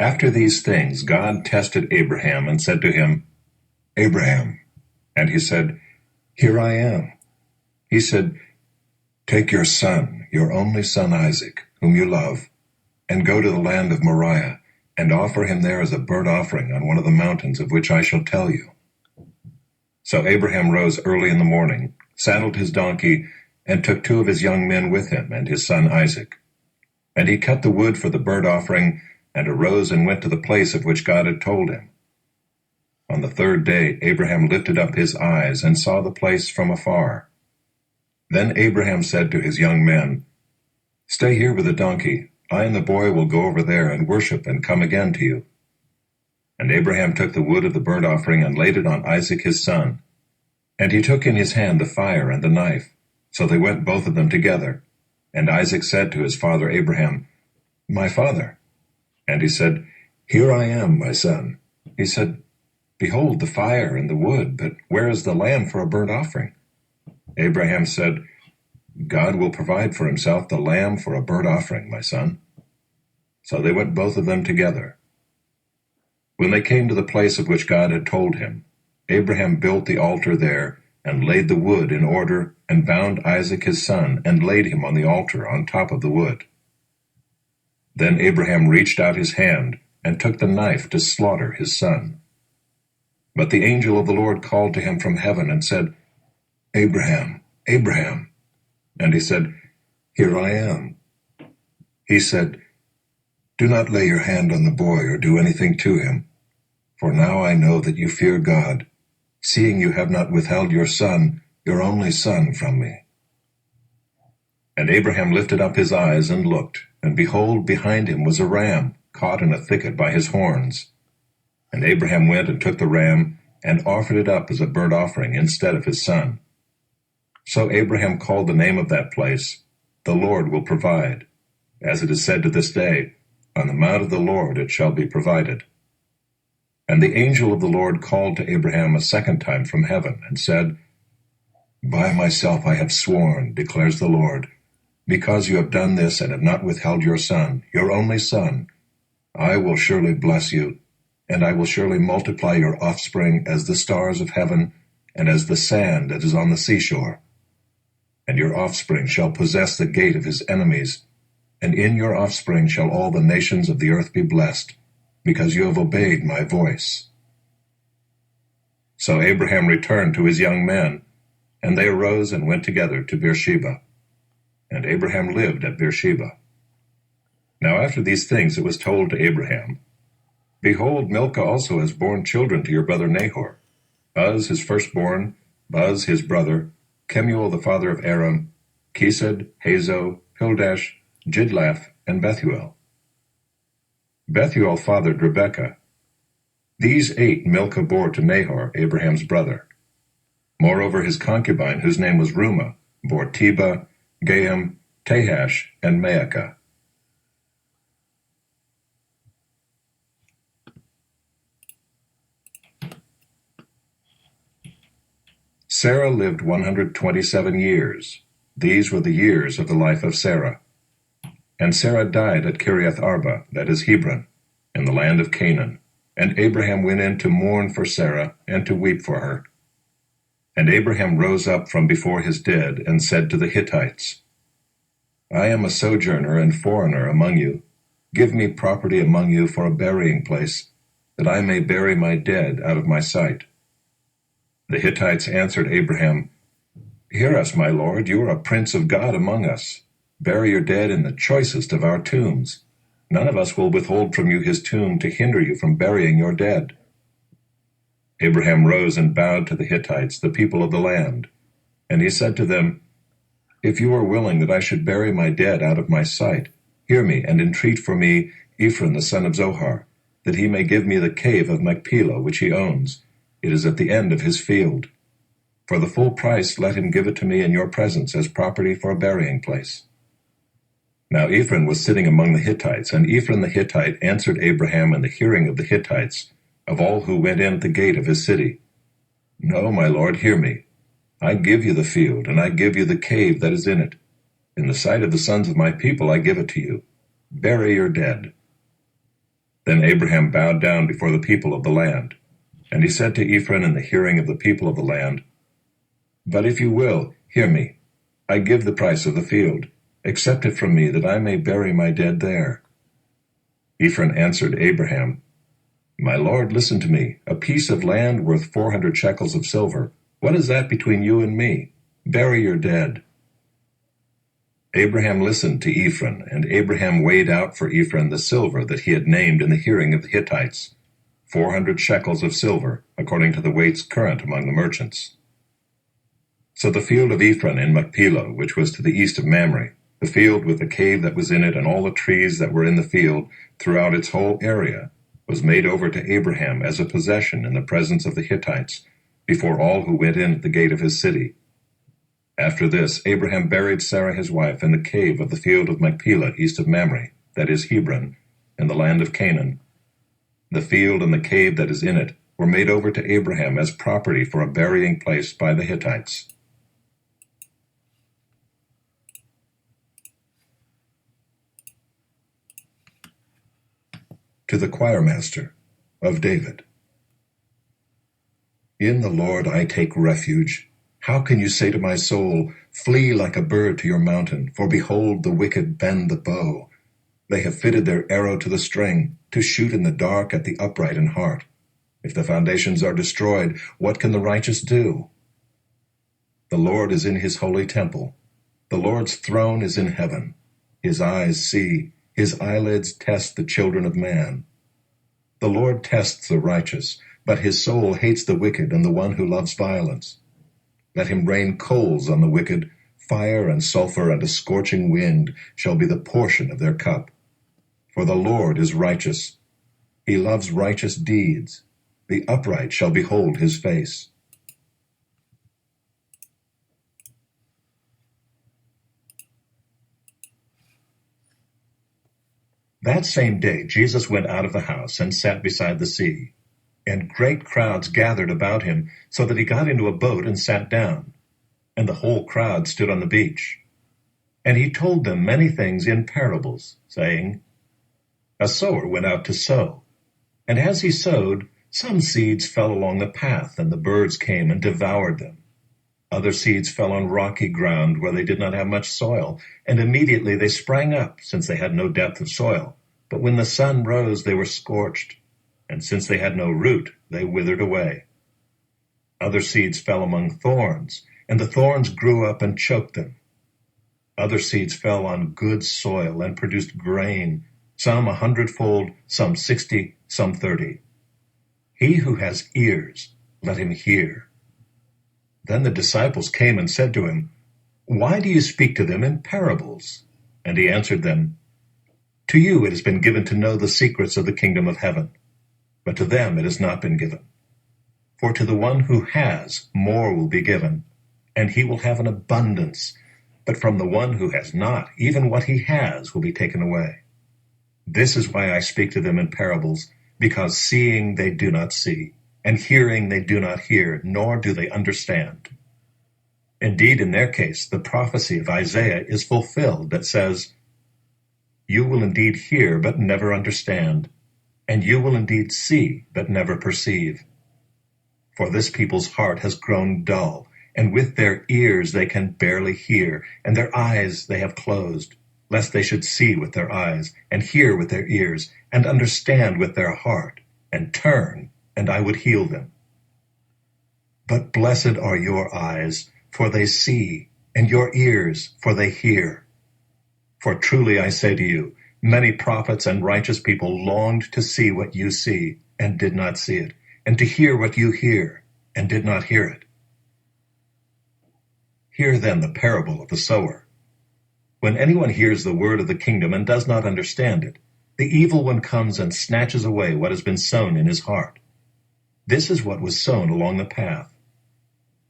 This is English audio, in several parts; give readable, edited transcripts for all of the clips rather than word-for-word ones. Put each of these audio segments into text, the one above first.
After these things God tested Abraham and said to him, Abraham. And he said, Here I am. He said, Take your son, your only son Isaac, whom you love, and go to the land of Moriah, and offer him there as a burnt offering on one of the mountains of which I shall tell you. So Abraham rose early in the morning, saddled his donkey, and took 2 of his young men with him and his son Isaac. And he cut the wood for the burnt offering, and arose and went to the place of which God had told him. On the 3rd day Abraham lifted up his eyes and saw the place from afar. Then Abraham said to his young men, Stay here with the donkey. I and the boy will go over there and worship and come again to you. And Abraham took the wood of the burnt offering and laid it on Isaac his son. And he took in his hand the fire and the knife. So they went both of them together. And Isaac said to his father Abraham, My father. And he said, Here I am, my son. He said, Behold the fire and the wood, but where is the lamb for a burnt offering? Abraham said, God will provide for himself the lamb for a burnt offering, my son. So they went both of them together. When they came to the place of which God had told him, Abraham built the altar there, and laid the wood in order, and bound Isaac his son, and laid him on the altar on top of the wood. Then Abraham reached out his hand, and took the knife to slaughter his son. But the angel of the Lord called to him from heaven, and said, Abraham, Abraham. And he said, Here I am. He said, Do not lay your hand on the boy or do anything to him. For now I know that you fear God, seeing you have not withheld your son, your only son, from me. And Abraham lifted up his eyes and looked, and behold, behind him was a ram, caught in a thicket by his horns. And Abraham went and took the ram, and offered it up as a burnt offering instead of his son. So Abraham called the name of that place, The Lord will provide. As it is said to this day, On the mount of the Lord it shall be provided. And the angel of the Lord called to Abraham a second time from heaven, and said, By myself I have sworn, declares the Lord, because you have done this and have not withheld your son, your only son, I will surely bless you, and I will surely multiply your offspring as the stars of heaven, and as the sand that is on the seashore. And your offspring shall possess the gate of his enemies, and in your offspring shall all the nations of the earth be blessed, because you have obeyed my voice. So Abraham returned to his young men, and they arose and went together to Beersheba. And Abraham lived at Beersheba. Now after these things it was told to Abraham, Behold, Milcah also has borne children to your brother Nahor, Uz his firstborn, Buz his brother, Kemuel the father of Aram, Kesed, Hazo, Pildash, Jidlaph, and Bethuel. Bethuel fathered Rebekah. These 8 Milcah bore to Nahor, Abraham's brother. Moreover his concubine, whose name was Reumah, bore Tebah, Gaham, Tahash, and Maacah. Sarah lived 127 years. These were the years of the life of Sarah. And Sarah died at Kiriath Arba, that is Hebron, in the land of Canaan. And Abraham went in to mourn for Sarah, and to weep for her. And Abraham rose up from before his dead, and said to the Hittites, I am a sojourner and foreigner among you. Give me property among you for a burying place, that I may bury my dead out of my sight. The Hittites answered Abraham, Hear us, my lord, you are a prince of God among us. Bury your dead in the choicest of our tombs. None of us will withhold from you his tomb to hinder you from burying your dead. Abraham rose and bowed to the Hittites, the people of the land. And he said to them, If you are willing that I should bury my dead out of my sight, hear me and entreat for me Ephron the son of Zohar, that he may give me the cave of Machpelah which he owns. It is at the end of his field. For the full price let him give it to me in your presence as property for a burying place. Now Ephron was sitting among the Hittites, and Ephron the Hittite answered Abraham in the hearing of the Hittites, of all who went in at the gate of his city, No, my lord, hear me. I give you the field, and I give you the cave that is in it. In the sight of the sons of my people I give it to you. Bury your dead. Then Abraham bowed down before the people of the land. And he said to Ephron in the hearing of the people of the land, But if you will, hear me. I give the price of the field. Accept it from me, that I may bury my dead there. Ephron answered Abraham, My lord, listen to me. A piece of land worth 400 shekels of silver. What is that between you and me? Bury your dead. Abraham listened to Ephron, and Abraham weighed out for Ephron the silver that he had named in the hearing of the Hittites, 400 shekels of silver, according to the weights current among the merchants. So the field of Ephron in Machpelah, which was to the east of Mamre, the field with the cave that was in it and all the trees that were in the field throughout its whole area, was made over to Abraham as a possession in the presence of the Hittites, before all who went in at the gate of his city. After this, Abraham buried Sarah his wife in the cave of the field of Machpelah east of Mamre, that is Hebron, in the land of Canaan. The field and the cave that is in it were made over to Abraham as property for a burying place by the Hittites. To the choirmaster of David. In the Lord I take refuge. How can you say to my soul, Flee like a bird to your mountain, for behold, the wicked bend the bow. They have fitted their arrow to the string, to shoot in the dark at the upright in heart. If the foundations are destroyed, what can the righteous do? The Lord is in his holy temple. The Lord's throne is in heaven. His eyes see, his eyelids test the children of man. The Lord tests the righteous, but his soul hates the wicked and the one who loves violence. Let him rain coals on the wicked, fire and sulfur and a scorching wind shall be the portion of their cup. For the Lord is righteous. He loves righteous deeds. The upright shall behold his face. That same day Jesus went out of the house and sat beside the sea. And great crowds gathered about him, so that he got into a boat and sat down. And the whole crowd stood on the beach. And he told them many things in parables, saying, A sower went out to sow. And as he sowed, some seeds fell along the path, and the birds came and devoured them. Other seeds fell on rocky ground where they did not have much soil, and immediately they sprang up, since they had no depth of soil. But when the sun rose, they were scorched. And since they had no root, they withered away. Other seeds fell among thorns, and the thorns grew up and choked them. Other seeds fell on good soil and produced grain, some 100-fold, some 60, some 30. He who has ears, let him hear. Then the disciples came and said to him, Why do you speak to them in parables? And he answered them, To you it has been given to know the secrets of the kingdom of heaven. But to them it has not been given. For to the one who has, more will be given, and he will have an abundance. But from the one who has not, even what he has will be taken away. This is why I speak to them in parables, because seeing they do not see, and hearing they do not hear, nor do they understand. Indeed, in their case, the prophecy of Isaiah is fulfilled that says, You will indeed hear, but never understand. And you will indeed see, but never perceive. For this people's heart has grown dull, and with their ears they can barely hear, and their eyes they have closed, lest they should see with their eyes, and hear with their ears, and understand with their heart, and turn, and I would heal them. But blessed are your eyes, for they see, and your ears, for they hear. For truly I say to you, many prophets and righteous people longed to see what you see, and did not see it, and to hear what you hear, and did not hear it. Hear then the parable of the sower. When anyone hears the word of the kingdom and does not understand it, the evil one comes and snatches away what has been sown in his heart. This is what was sown along the path.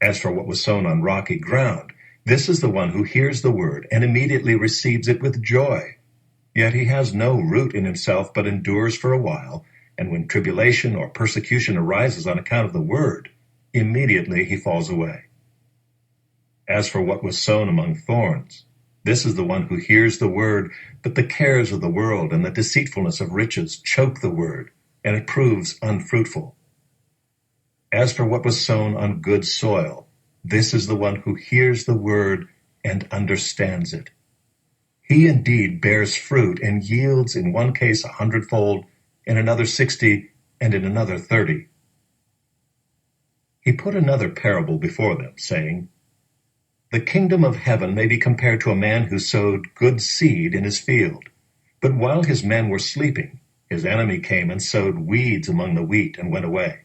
As for what was sown on rocky ground, this is the one who hears the word and immediately receives it with joy. Yet he has no root in himself, but endures for a while, and when tribulation or persecution arises on account of the word, immediately he falls away. As for what was sown among thorns, This is the one who hears the word, but the cares of the world and the deceitfulness of riches choke the word, and it proves unfruitful. As for what was sown on good soil, this is the one who hears the word and understands it. He indeed bears fruit and yields in one case 100-fold, in another 60, and in another 30. He put another parable before them, saying, The kingdom of heaven may be compared to a man who sowed good seed in his field. But while his men were sleeping, his enemy came and sowed weeds among the wheat and went away.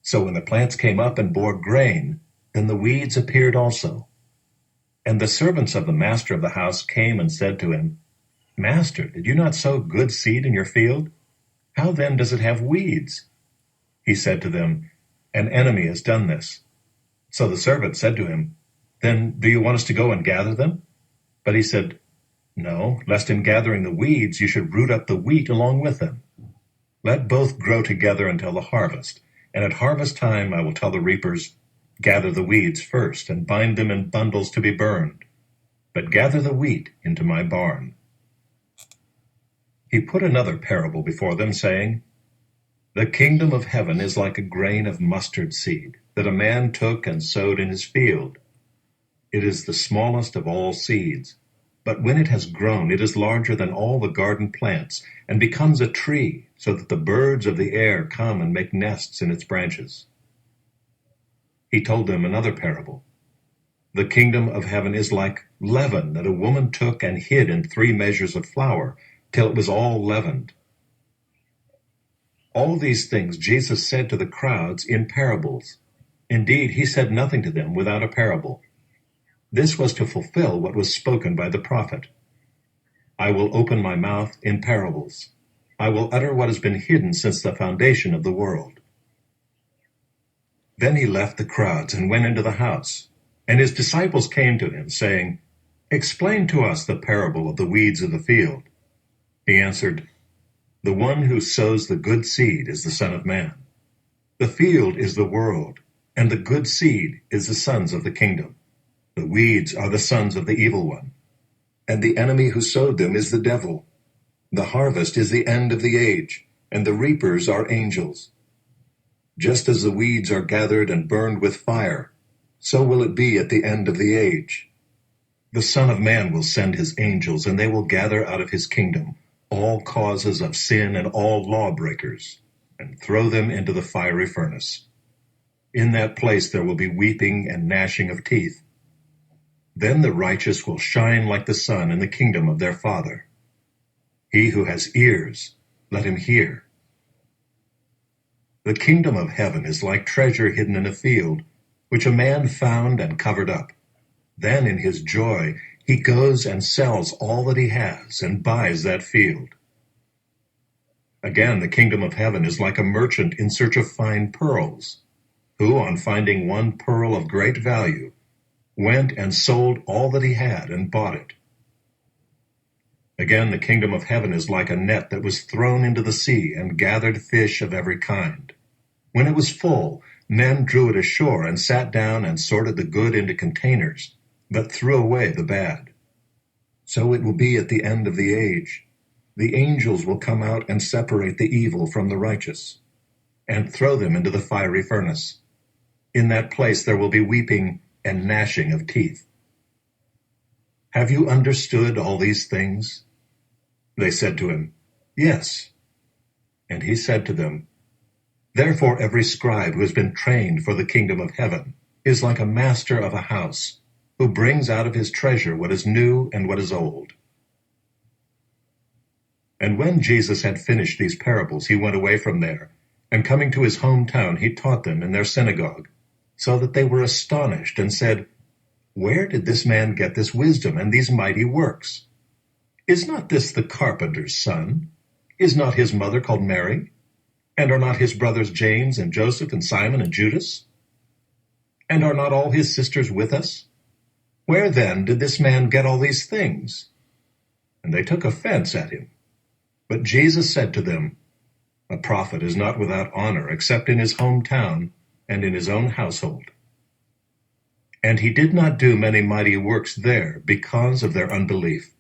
So when the plants came up and bore grain, then the weeds appeared also. And the servants of the master of the house came and said to him, Master, did you not sow good seed in your field? How then does it have weeds? He said to them, An enemy has done this. So the servant said to him, Then do you want us to go and gather them? But he said, No, lest in gathering the weeds you should root up the wheat along with them. Let both grow together until the harvest, and at harvest time I will tell the reapers, Gather the weeds first, and bind them in bundles to be burned, but gather the wheat into my barn. He put another parable before them, saying, The kingdom of heaven is like a grain of mustard seed, that a man took and sowed in his field. It is the smallest of all seeds, but when it has grown, it is larger than all the garden plants, and becomes a tree, so that the birds of the air come and make nests in its branches. He told them another parable. The kingdom of heaven is like leaven that a woman took and hid in 3 measures of flour, till it was all leavened. All these things Jesus said to the crowds in parables. Indeed, he said nothing to them without a parable. This was to fulfill what was spoken by the prophet. I will open my mouth in parables. I will utter what has been hidden since the foundation of the world. Then he left the crowds and went into the house. And his disciples came to him, saying, Explain to us the parable of the weeds of the field. He answered, The one who sows the good seed is the Son of Man. The field is the world, and the good seed is the sons of the kingdom. The weeds are the sons of the evil one, and the enemy who sowed them is the devil. The harvest is the end of the age, and the reapers are angels. Just as the weeds are gathered and burned with fire, so will it be at the end of the age. The Son of Man will send his angels, and they will gather out of his kingdom all causes of sin and all lawbreakers, and throw them into the fiery furnace. In that place there will be weeping and gnashing of teeth. Then the righteous will shine like the sun in the kingdom of their Father. He who has ears, let him hear. The kingdom of heaven is like treasure hidden in a field, which a man found and covered up. Then in his joy he goes and sells all that he has and buys that field. Again, the kingdom of heaven is like a merchant in search of fine pearls, who, on finding one pearl of great value, went and sold all that he had and bought it. Again, the kingdom of heaven is like a net that was thrown into the sea and gathered fish of every kind. When it was full, men drew it ashore and sat down and sorted the good into containers, but threw away the bad. So it will be at the end of the age. The angels will come out and separate the evil from the righteous, and throw them into the fiery furnace. In that place there will be weeping and gnashing of teeth. Have you understood all these things? They said to him, Yes. And he said to them, Therefore every scribe who has been trained for the kingdom of heaven is like a master of a house, who brings out of his treasure what is new and what is old. And when Jesus had finished these parables, he went away from there, and coming to his hometown, he taught them in their synagogue, so that they were astonished and said, Where did this man get this wisdom and these mighty works? Is not this the carpenter's son? Is not his mother called Mary? And are not his brothers James and Joseph and Simon and Judas? And are not all his sisters with us? Where then did this man get all these things? And they took offense at him. But Jesus said to them, A prophet is not without honor except in his hometown and in his own household. And he did not do many mighty works there because of their unbelief.